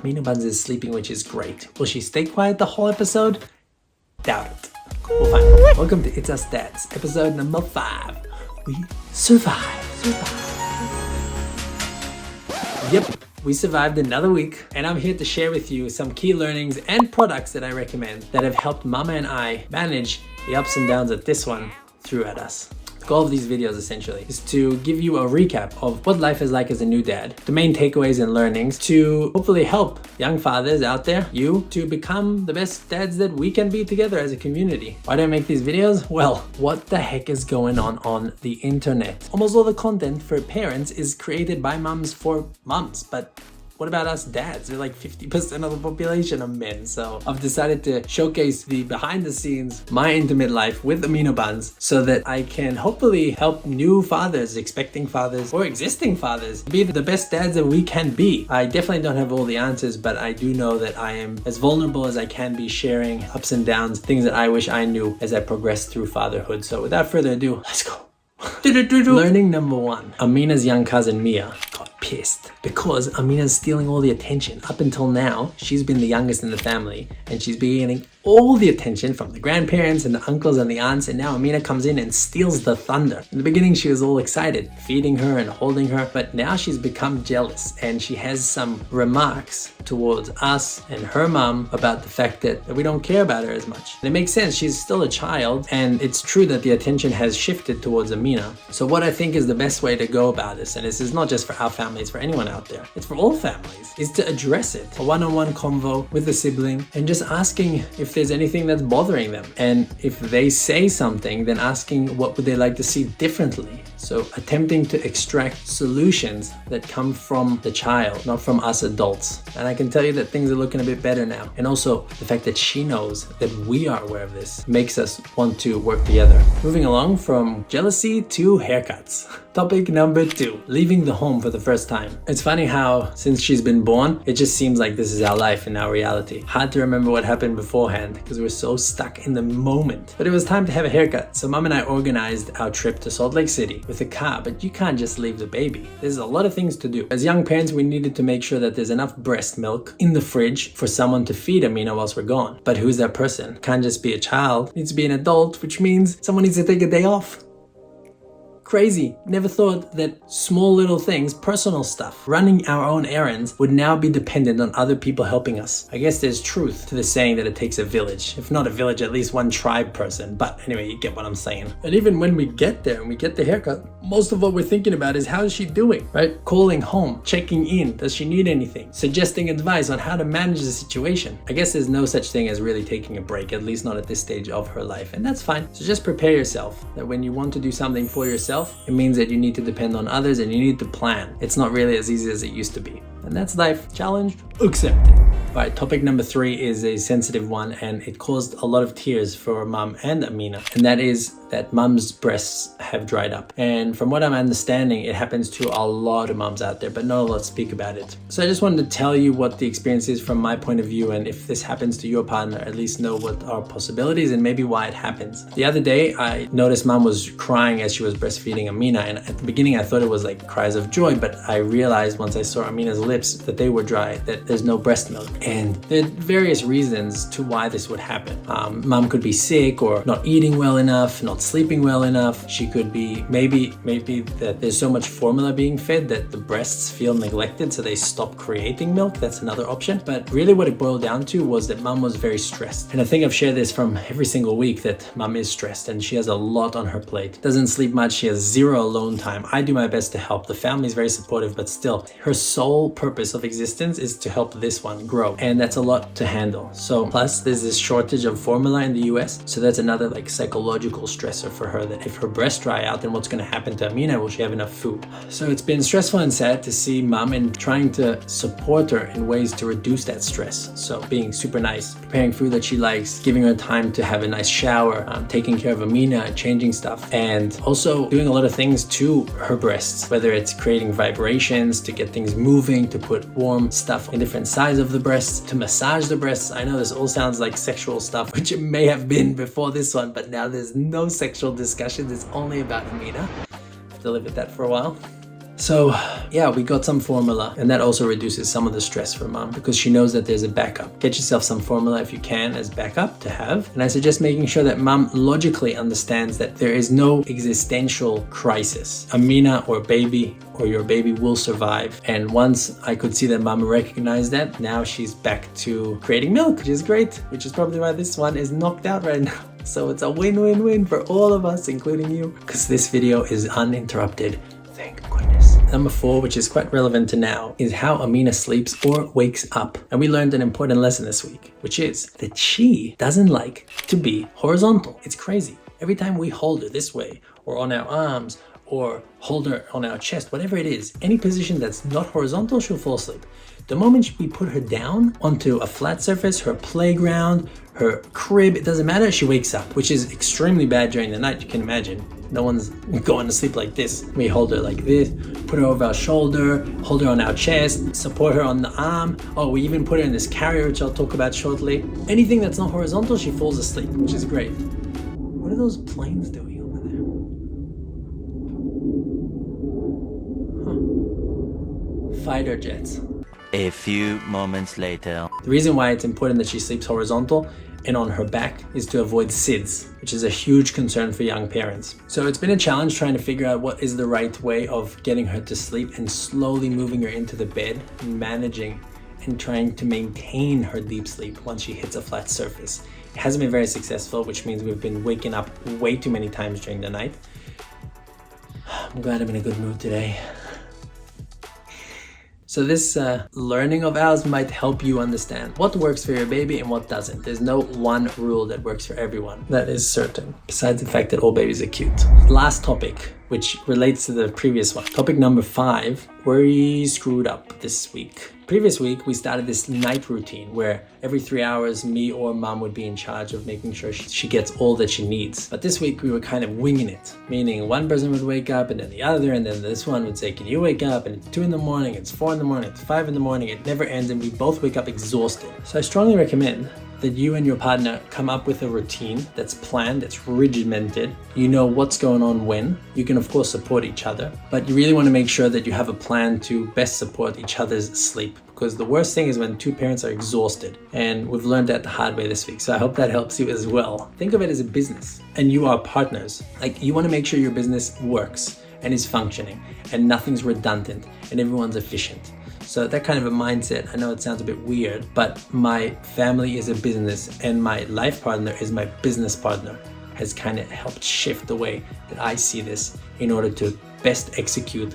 Amina Buns is sleeping, which is great. Will she stay quiet the whole episode? Doubt it. We'll find out. Welcome to It's Us Dads, episode number 5. We survived. Yep, we survived another week, and I'm here to share with you some key learnings and products that I recommend that have helped Mama and I manage the ups and downs that this one threw at us. The goal of these videos essentially is to give you a recap of what life is like as a new dad, the main takeaways and learnings to hopefully help young fathers out there, you, to become the best dads that we can be together as a community. Why do I make these videos? Well, what the heck is going on the internet? Almost all the content for parents is created by mums for mums, but what about us dads? We're like 50% of the population of men. So I've decided to showcase the behind the scenes, my intimate life with Amina Buns so that I can hopefully help new fathers, expecting fathers, or existing fathers be the best dads that we can be. I definitely don't have all the answers, but I do know that I am as vulnerable as I can be, sharing ups and downs, things that I wish I knew as I progressed through fatherhood. So without further ado, let's go. Learning number 1. Amina's young cousin Mia got pissed because Amina's stealing all the attention. Up until now, she's been the youngest in the family and she's been getting all the attention from the grandparents and the uncles and the aunts, and now Amina comes in and steals the thunder. In the beginning, she was all excited, feeding her and holding her, but now she's become jealous and she has some remarks towards us and her mom about the fact that we don't care about her as much. And it makes sense, she's still a child, and it's true that the attention has shifted towards Amina. So what I think is the best way to go about this, and this is not just for our family, it's for anyone out there, it's for all families, is to address it. A one-on-one convo with a sibling and just asking if there's anything that's bothering them. And if they say something, then asking what would they like to see differently. So attempting to extract solutions that come from the child, not from us adults. And I can tell you that things are looking a bit better now. And also the fact that she knows that we are aware of this makes us want to work together. Moving along from jealousy to haircuts. Topic number 2, leaving the home for the first time. It's funny how since she's been born, it just seems like this is our life and our reality. Hard to remember what happened beforehand because we're so stuck in the moment. But it was time to have a haircut. So Mom and I organized our trip to Salt Lake City with a car, but you can't just leave the baby. There's a lot of things to do. As young parents, we needed to make sure that there's enough breast milk in the fridge for someone to feed Amina whilst we're gone. But who's that person? Can't just be a child. It needs to be an adult, which means someone needs to take a day off. Crazy. Never thought that small little things, personal stuff, running our own errands would now be dependent on other people helping us. I guess there's truth to the saying that it takes a village. If not a village, at least one tribe person. But anyway, you get what I'm saying. And even when we get there and we get the haircut, most of what we're thinking about is how is she doing, right? Calling home, checking in, does she need anything? Suggesting advice on how to manage the situation. I guess there's no such thing as really taking a break, at least not at this stage of her life. And that's fine. So just prepare yourself that when you want to do something for yourself, it means that you need to depend on others and you need to plan. It's not really as easy as it used to be. And that's life. Challenged, accepted. All right, topic number 3 is a sensitive one, and it caused a lot of tears for Mom and Amina. And that is that Mom's breasts have dried up. And from what I'm understanding, it happens to a lot of moms out there, but not a lot speak about it. So I just wanted to tell you what the experience is from my point of view, and if this happens to your partner, at least know what are possibilities and maybe why it happens. The other day, I noticed Mom was crying as she was breastfeeding Amina, and at the beginning I thought it was like cries of joy, but I realized once I saw Amina's lips that they were dry, that there's no breast milk. And there are various reasons to why this would happen. Mom could be sick or not eating well enough, not sleeping well enough. She could be maybe that there's so much formula being fed that the breasts feel neglected, so they stop creating milk. That's another option. But really what it boiled down to was that Mom was very stressed. And I think I've shared this from every single week that Mom is stressed and she has a lot on her plate. Doesn't sleep much. She has zero alone time. I do my best to help. The family is very supportive, but still her sole purpose of existence is to help this one grow. And that's a lot to handle. So plus there's this shortage of formula in the US. So that's another like psychological stressor for her, that if her breasts dry out, then what's going to happen to Amina? Will she have enough food? So it's been stressful and sad to see Mom and trying to support her in ways to reduce that stress. So being super nice, preparing food that she likes, giving her time to have a nice shower, taking care of Amina, changing stuff, and also doing a lot of things to her breasts, whether it's creating vibrations to get things moving, to put warm stuff in different sides of the breasts, to massage the breasts. I know this all sounds like sexual stuff, which it may have been before this one, but now there's no sexual discussions. It's only about Amina. I have to live with that for a while. So yeah, we got some formula, and that also reduces some of the stress for mom because she knows that there's a backup. Get yourself some formula if you can as backup to have. And I suggest making sure that mom logically understands that there is no existential crisis. Amina or baby or your baby will survive. And once I could see that mom recognized that, now she's back to creating milk, which is great, which is probably why this one is knocked out right now. So it's a win-win-win for all of us, including you, because this video is uninterrupted. Thank goodness. Number 4, which is quite relevant to now, is how Amina sleeps or wakes up. And we learned an important lesson this week, which is that she doesn't like to be horizontal. It's crazy. Every time we hold her this way, or on our arms, or hold her on our chest, whatever it is, any position that's not horizontal, she'll fall asleep. The moment we put her down onto a flat surface, her playground, her crib, it doesn't matter, she wakes up, which is extremely bad during the night, you can imagine. No one's going to sleep like this. We hold her like this, put her over our shoulder, hold her on our chest, support her on the arm. Oh, we even put her in this carrier, which I'll talk about shortly. Anything that's not horizontal, she falls asleep, which is great. What are those planes doing over there? Huh. Fighter jets. A few moments later. The reason why it's important that she sleeps horizontal and on her back is to avoid SIDS, which is a huge concern for young parents. So it's been a challenge trying to figure out what is the right way of getting her to sleep and slowly moving her into the bed and managing and trying to maintain her deep sleep once she hits a flat surface. It hasn't been very successful, which means we've been waking up way too many times during the night. I'm glad I'm in a good mood today. So this learning of ours might help you understand what works for your baby and what doesn't. There's no one rule that works for everyone. That is certain, besides the fact that all babies are cute. Last topic, which relates to the previous one. Topic number 5, we screwed up this week. Previous week, we started this night routine where every 3 hours, me or mom would be in charge of making sure she gets all that she needs. But this week, we were kind of winging it, meaning one person would wake up and then the other, and then this one would say, can you wake up? And it's 2 in the morning, it's 4 in the morning, it's 5 in the morning, it never ends, and we both wake up exhausted. So I strongly recommend that you and your partner come up with a routine that's planned, that's regimented. You know what's going on when. You can of course support each other, but you really want to make sure that you have a plan to best support each other's sleep, because the worst thing is when 2 parents are exhausted, and we've learned that the hard way this week. So I hope that helps you as well. Think of it as a business and you are partners. Like, you want to make sure your business works and is functioning and nothing's redundant and everyone's efficient. So that kind of a mindset, I know it sounds a bit weird, but my family is a business and my life partner is my business partner, has kind of helped shift the way that I see this in order to best execute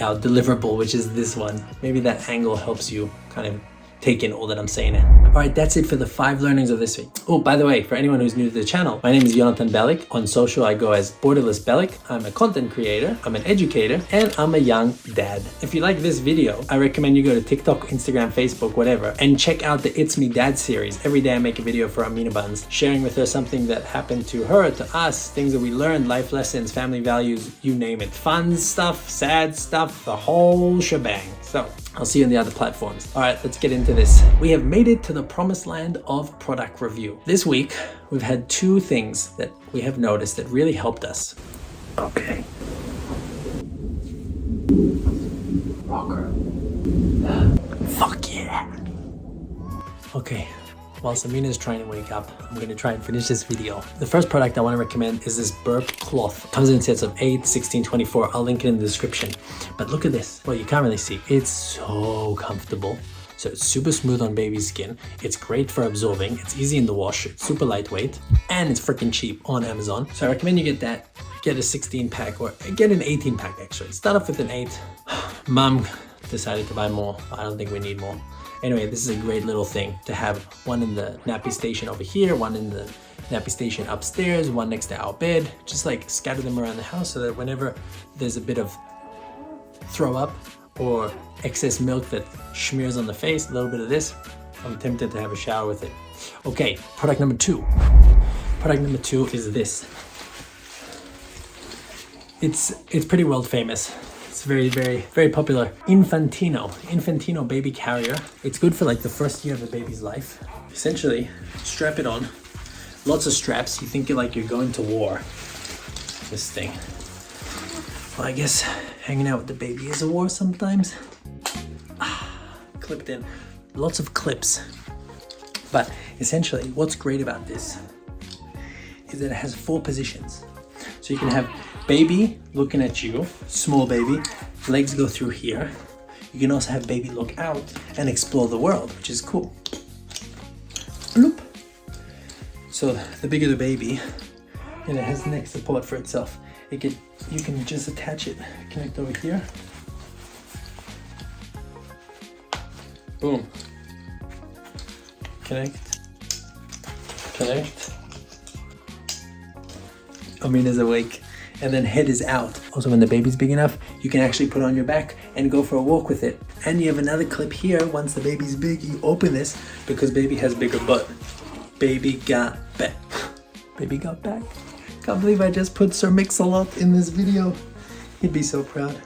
our deliverable, which is this one. Maybe that angle helps you kind of take in all that I'm saying it. All right, that's it for the 5 learnings of this week. Oh, by the way, for anyone who's new to the channel, my name is Yonatan Belik. On social, I go as Borderless Belik. I'm a content creator, I'm an educator, and I'm a young dad. If you like this video, I recommend you go to TikTok, Instagram, Facebook, whatever, and check out the It's Me Dad series. Every day I make a video for Amina Buns, sharing with her something that happened to her, to us, things that we learned, life lessons, family values, you name it. Fun stuff, sad stuff, the whole shebang. So I'll see you on the other platforms. All right, let's get into this. We have made it to the promised land of product review. This week, we've had 2 things that we have noticed that really helped us. Okay. Rocker. Fuck yeah. Okay. Whilst Amina's trying to wake up, I'm going to try and finish this video. The first product I want to recommend is this burp cloth. It comes in sets of 8, 16, 24. I'll link it in the description. But look at this. Well, you can't really see. It's so comfortable. So it's super smooth on baby's skin. It's great for absorbing. It's easy in the wash. It's super lightweight. And it's freaking cheap on Amazon. So I recommend you get that. Get a 16 pack or get an 18 pack actually. Start off with an 8. Mom decided to buy more. I don't think we need more. Anyway, this is a great little thing to have one in the nappy station over here, one in the nappy station upstairs, one next to our bed. Just like scatter them around the house so that whenever there's a bit of throw up or excess milk that smears on the face, a little bit of this, I'm tempted to have a shower with it. Okay, product number 2. Product number 2 is this. It's pretty world famous. It's very, very, very popular. Infantino baby carrier. It's good for like the first year of a baby's life. Essentially, strap it on. Lots of straps. You think you're going to war. This thing. Well, I guess hanging out with the baby is a war sometimes. Clipped in. Lots of clips. But essentially, what's great about this is that it has 4 positions. So you can have baby looking at you, small baby, legs go through here. You can also have baby look out and explore the world, which is cool. Bloop. So the bigger the baby, and it has neck support for itself. You can just attach it, connect over here. Boom. Connect. Amina's awake. And then head is out. Also, when the baby's big enough, you can actually put it on your back and go for a walk with it. And you have another clip here. Once the baby's big, you open this because baby has bigger butt. Baby got back. Baby got back. Can't believe I just put Sir Mix-a-Lot in this video. He'd be so proud.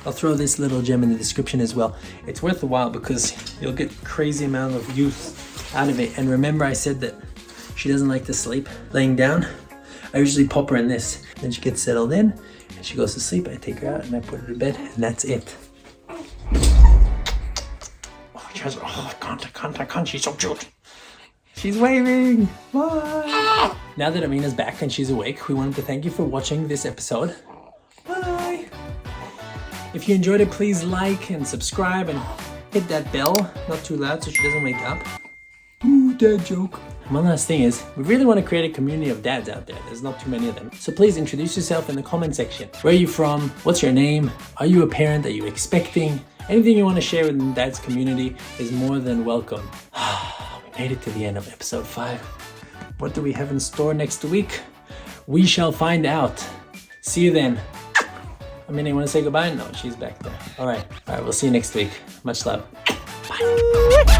I'll throw this little gem in the description as well. It's worth a while because you'll get crazy amount of use out of it. And remember I said that she doesn't like to sleep laying down. I usually pop her in this. Then she gets settled in and she goes to sleep. I take her out and I put her to bed and that's it. Oh, I can't. She's so cute. She's waving. Bye. Now that Amina's back and she's awake, we wanted to thank you for watching this episode. Bye. If you enjoyed it, please like and subscribe and hit that bell. Not too loud so she doesn't wake up. Ooh, dad joke. One last thing is, we really want to create a community of dads out there. There's not too many of them. So please introduce yourself in the comment section. Where are you from? What's your name? Are you a parent? Are you expecting? Anything you want to share with the dad's community is more than welcome. We made it to the end of episode 5. What do we have in store next week? We shall find out. See you then. You want to say goodbye? No, she's back there. All right, we'll see you next week. Much love. Bye.